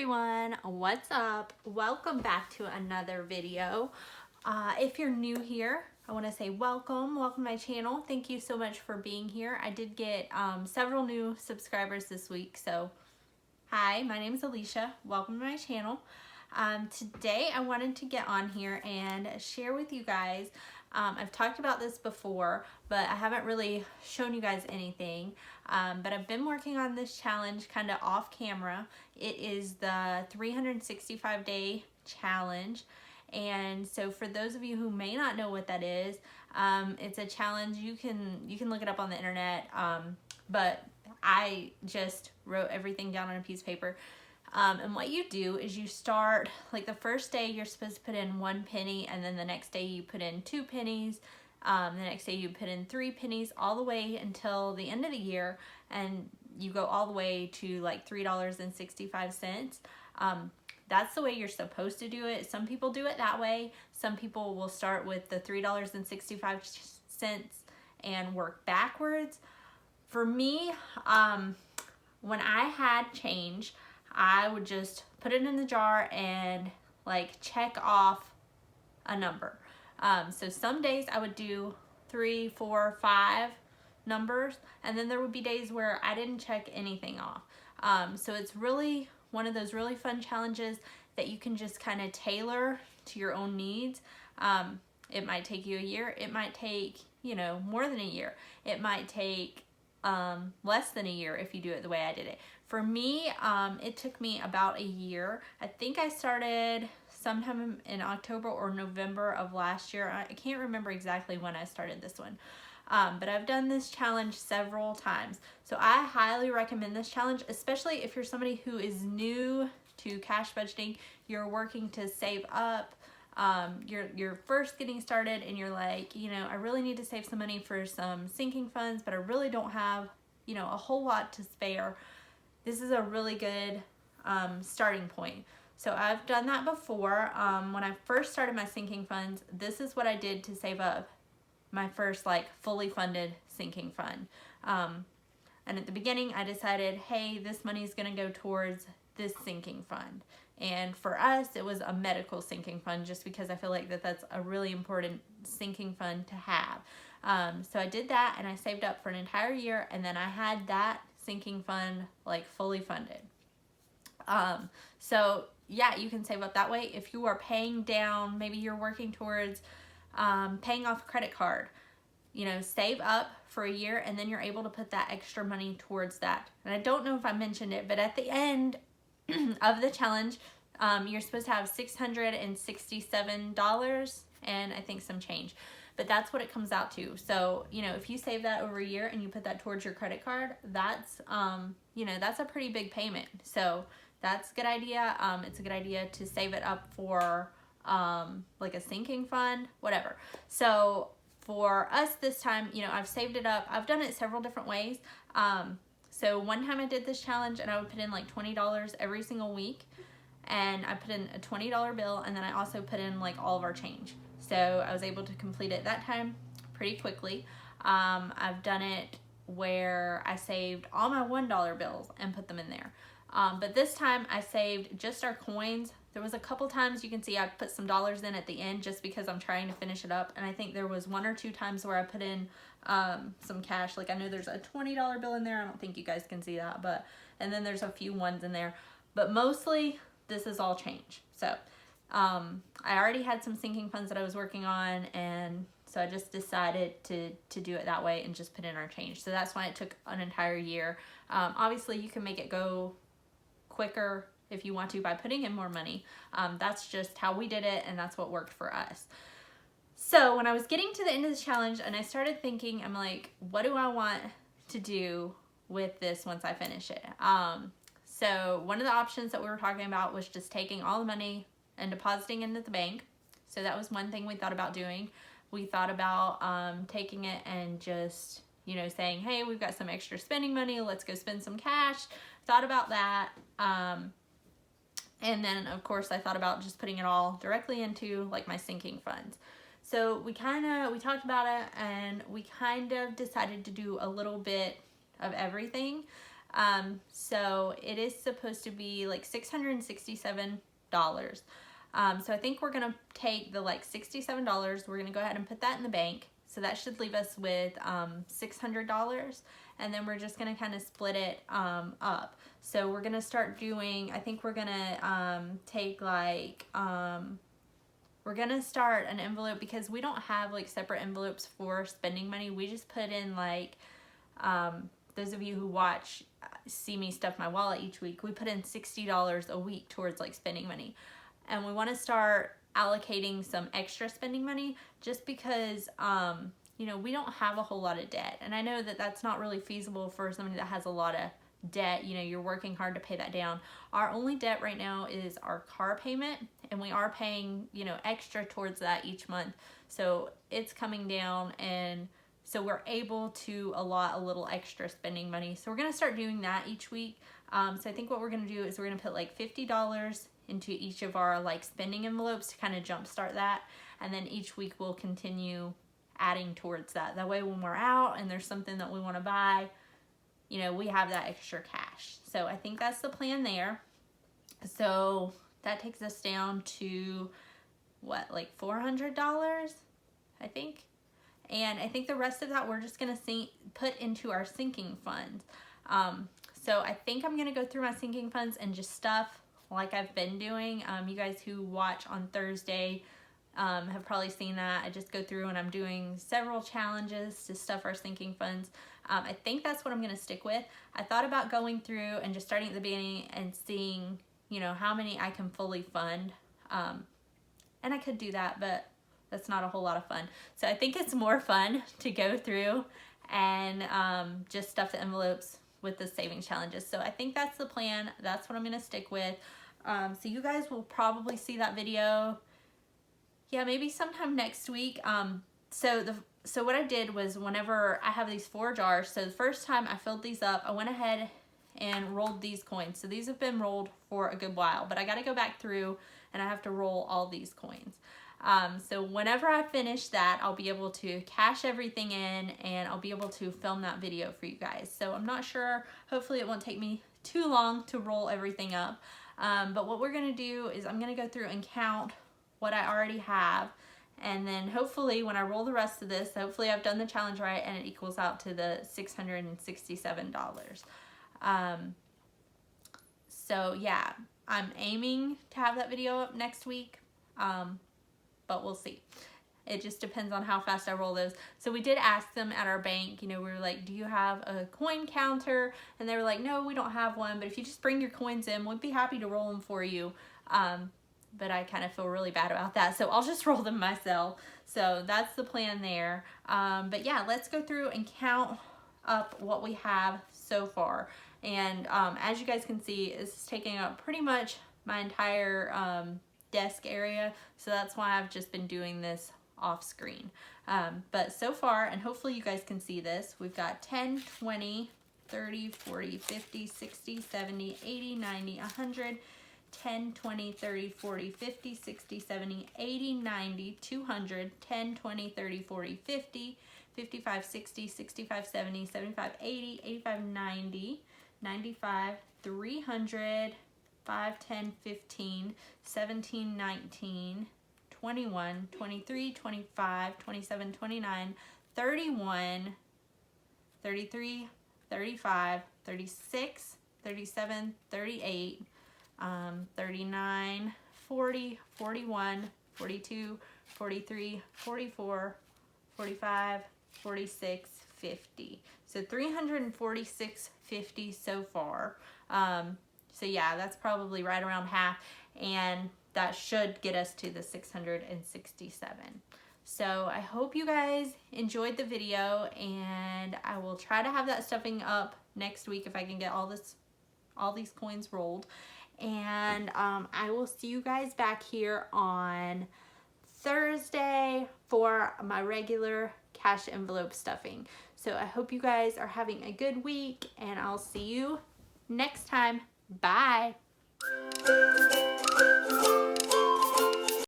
everyone, what's up? Welcome back to another video. If you're new here, I want to say welcome to my channel. Thank you so much for being here. I did get several new subscribers this week, so hi, my name is Alicia. Welcome to my channel. Today I wanted to get on here and share with you guys. I've talked about this before, but I haven't really shown you guys anything. But I've been working on this challenge kind of off camera. It is the 365-day challenge. And so for those of you who may not know what that is, it's a challenge. You can look it up on the internet, but I just wrote everything down on a piece of paper. And what you do is you start, like the first day you're supposed to put in 1 penny, and then the next day you put in 2 pennies, the next day you put in 3 pennies, all the way until the end of the year, and you go all the way to like $3.65. That's the way you're supposed to do it. Some people do it that way. Some people will start with the $3.65 and work backwards. For me, when I had change, I would just put it in the jar and like check off a number. So some days I would do 3, 4, 5 numbers, and then there would be days where I didn't check anything off. So it's really one of those really fun challenges that you can just kind of tailor to your own needs. It might take you a year. It might take, more than a year. It might take less than a year if you do it the way I did it. For me, it took me about a year. I think I started sometime in October or November of last year. I can't remember exactly when I started this one. But I've done this challenge several times. So I highly recommend this challenge, especially if you're somebody who is new to cash budgeting, you're working to save up, you're first getting started and you're like, I really need to save some money for some sinking funds, but I really don't have, a whole lot to spare. This is a really good starting point. So I've done that before. When I first started my sinking funds, this is what I did to save up my first fully funded sinking fund. And at the beginning I decided, hey, this money is going to go towards this sinking fund. And for us, it was a medical sinking fund, just because I feel like that's a really important sinking fund to have. So I did that and I saved up for an entire year, and then I had that sinking fund fully funded. So yeah, you can save up that way. If you are paying down, maybe you're working towards paying off a credit card, save up for a year, and then you're able to put that extra money towards that. And I don't know if I mentioned it, but at the end of the challenge, you're supposed to have $667 and I think some change. But that's what it comes out to. So, if you save that over a year and you put that towards your credit card, that's, that's a pretty big payment. So that's a good idea. It's a good idea to save it up for like a sinking fund, whatever. So for us this time, I've saved it up. I've done it several different ways. So one time I did this challenge and I would put in like $20 every single week. And I put in a $20 bill, and then I also put in all of our change. So I was able to complete it that time pretty quickly. I've done it where I saved all my $1 bills and put them in there. But this time I saved just our coins. There was a couple times you can see I put some dollars in at the end just because I'm trying to finish it up. And I think there was 1 or 2 times where I put in some cash. I know there's a $20 bill in there. I don't think you guys can see that, and then there's a few ones in there. But mostly this is all change. So I already had some sinking funds that I was working on, and so I just decided to do it that way and just put in our change. So that's why it took an entire year. Obviously you can make it go quicker if you want to by putting in more money. That's just how we did it, and that's what worked for us. So when I was getting to the end of this challenge and I started thinking, I'm like, what do I want to do with this once I finish it? So one of the options that we were talking about was just taking all the money and depositing into the bank. So that was one thing we thought about doing. We thought about taking it and just, saying, hey, we've got some extra spending money. Let's go spend some cash. Thought about that. And then, of course, I thought about just putting it all directly into my sinking funds. So we talked about it, and we kind of decided to do a little bit of everything. So it is supposed to be like $667. So I think we're gonna take the like $67, we're gonna go ahead and put that in the bank. So that should leave us with $600, and then we're just gonna kind of split it up. So we're gonna start doing, I think we're gonna take like, we're gonna start an envelope, because we don't have like separate envelopes for spending money. We just put in like, those of you who watch, see me stuff my wallet each week, we put in $60 a week towards like spending money. And we want to start allocating some extra spending money, just because, you know, we don't have a whole lot of debt. And I know that that's not really feasible for somebody that has a lot of debt. You know, you're working hard to pay that down. Our only debt right now is our car payment, and we are paying, you know, extra towards that each month. So it's coming down, and so we're able to allot a little extra spending money. So we're going to start doing that each week. So I think what we're going to do is we're going to put like $50 into each of our like spending envelopes to kind of jumpstart that. And then each week we'll continue adding towards that. That way when we're out and there's something that we want to buy, you know, we have that extra cash. So I think that's the plan there. So that takes us down to what, like $400, I think. And I think the rest of that we're just gonna put into our sinking funds. So I think I'm gonna go through my sinking funds and just stuff like I've been doing. You guys who watch on Thursday have probably seen that. I just go through and I'm doing several challenges to stuff our sinking funds. I think that's what I'm gonna stick with. I thought about going through and just starting at the beginning and seeing, you know, how many I can fully fund. And I could do that, but that's not a whole lot of fun. So I think it's more fun to go through and just stuff the envelopes with the savings challenges. So I think that's the plan. That's what I'm gonna stick with. So you guys will probably see that video, yeah, maybe sometime next week. So what I did was, whenever I have these 4 jars, so the first time I filled these up, I went ahead and rolled these coins. So these have been rolled for a good while, but I got to go back through and I have to roll all these coins. So whenever I finish that, I'll be able to cash everything in and I'll be able to film that video for you guys. So I'm not sure, hopefully it won't take me too long to roll everything up. But what we're gonna do is I'm gonna go through and count what I already have. And then hopefully when I roll the rest of this, hopefully I've done the challenge right and it equals out to the $667. So yeah, I'm aiming to have that video up next week. But we'll see. It just depends on how fast I roll those. So we did ask them at our bank, you know, we were like, do you have a coin counter? And they were like, no, we don't have one, but if you just bring your coins in, we'd be happy to roll them for you. But I kind of feel really bad about that, so I'll just roll them myself. So that's the plan there. But yeah, let's go through and count up what we have so far. And as you guys can see, it's taking up pretty much my entire desk area, so that's why I've just been doing this off screen. But so far, and hopefully you guys can see this, we've got 10, 20, 30, 40, 50, 60, 70, 80, 90, 100, 10, 20, 30, 40, 50, 60, 70, 80, 90, 200, 10, 20, 30, 40, 50, 55, 60, 65, 70, 75, 80, 85, 90, 95, 300, 5, 10, 15, 17, 19, 21, 23, 25, 27, 29, 31, 33, 35, 36, 37, 38, 39, 40, 41, 42, 43, 44, 45, 46, 50. So 346.50 so far. So yeah, that's probably right around half, and that should get us to the 667. So I hope you guys enjoyed the video, and I will try to have that stuffing up next week if I can get all these coins rolled. And I will see you guys back here on Thursday for my regular cash envelope stuffing. So I hope you guys are having a good week, and I'll see you next time. Bye.